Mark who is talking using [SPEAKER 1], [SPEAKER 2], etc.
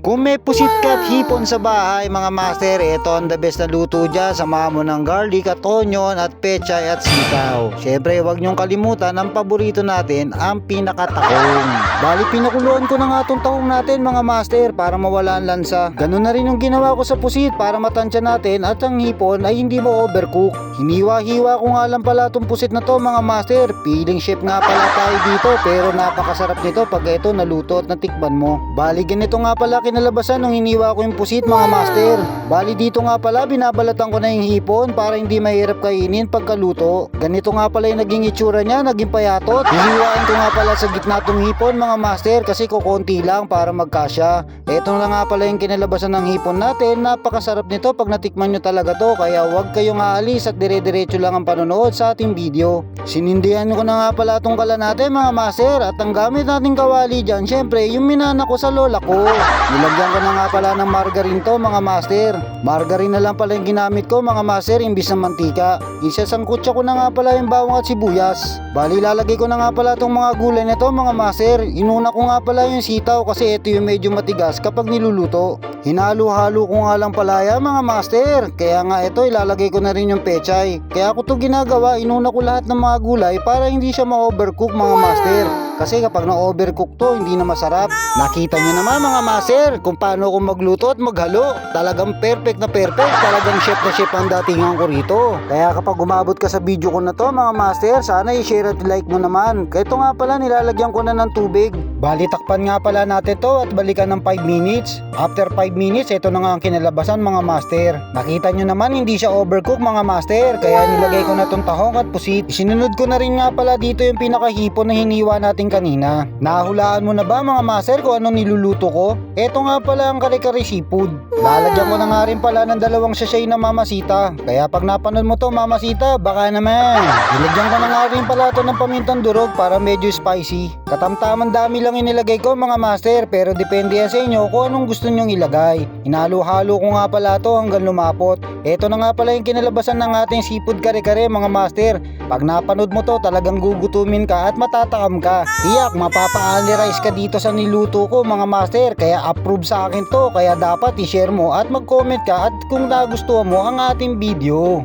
[SPEAKER 1] Kung may pusit ka at hipon sa bahay mga master, ito ang the best na luto dyan. Samahan mo ng garlic at onion at pechay at sitaw. Syempre huwag nyong kalimutan ang paborito natin, ang pinakatahong. Bali pinakuluan ko na nga itong tahong natin mga master para mawala ang lansa. Ganun na rin yung ginawa ko sa pusit para matansya natin at ang hipon ay hindi mo overcook. Hiniwa-hiwa ko nga lang pala itong pusit na to mga master. Feeling chef nga pala tayo dito pero napakasarap nito pag ito naluto at natikman mo. Bali ganito nga pala kinalabasan nung hiniwa ko yung pusit mga master. Bali dito nga pala binabalatan ko na yung hipon para hindi mahirap kainin pagkaluto. Ganito nga pala yung naging itsura niya, naging payatot. Hihiwain ko nga pala sa gitna tong hipon mga master kasi kukunti lang para magkasya. Ito na nga pala yung kinalabasan ng hipon natin. Napakasarap nito pag natikman nyo talaga to, kaya huwag kayong aalis at dire-diretso lang ang panonood sa ating video. Sinindihan ko na nga pala itong kala natin mga master at ang gamit nating kawali dyan syempre yung minana ko sa lola ko. Nilagyan ko na nga pala ng margarine to mga master. Margarine na lang pala yung ginamit ko mga master imbis ng mantika. Isasangkutsa ko na nga pala yung bawang at sibuyas. Bali lalagay ko na nga pala itong mga gulay na to mga master. Inuna ko nga pala yung sitaw kasi ito yung medyo matigas kapag niluluto. Hinalo-halo ko nga lang pala yan mga master. Kaya nga ito ilalagay ko na rin yung pechay. Kaya ako to ginagawa, inuna ko lahat ng mga gulay para hindi siya ma-overcook mga master. Kasi kapag na-overcook to, hindi na masarap. Nakita nyo naman mga master kung paano ako magluto at maghalo. Talagang perfect na perfect. Talagang chef na chef ang datingan ko rito. Kaya kapag umabot ka sa video ko na to mga master, sana i-share at like mo naman. Kaya ito nga pala nilalagyan ko na ng tubig. Bali takpan nga pala natin to at balikan ng 5 minutes. After 5 minutes, ito na nga ang kinalabasan mga master. Nakita nyo naman hindi siya overcook mga master. Kaya nilagay ko na tong tahong at pusit. Sinunod ko na rin nga pala dito yung pinakahipon na hiniwa natin kanina. Nahulaan mo na ba mga master kung anong niluluto ko? Ito nga pala ang kare-kare seafood. Lalagyan ko na nga rin pala ng 2 sachet na mamasita. Kaya pag napanood mo to mamasita, baka naman. Nilagyan ko na nga rin pala to ng pamintang durog para medyo spicy. Katamtaman dami lang inilagay ko mga master pero depende yan sa inyo kung anong gusto nyong ilagay. Hinalo-halo ko nga pala to hanggang lumapot. Ito na nga pala yung kinalabasan ng ating seafood kare-kare mga master. Pag napanood mo to talagang gugutumin ka at matatakam ka. Tiyak mapapa-analyze ka dito sa niluto ko mga master. Kaya approve sa akin to. Kaya dapat i-share mo at mag-comment ka at kung nagustuhan mo ang ating video.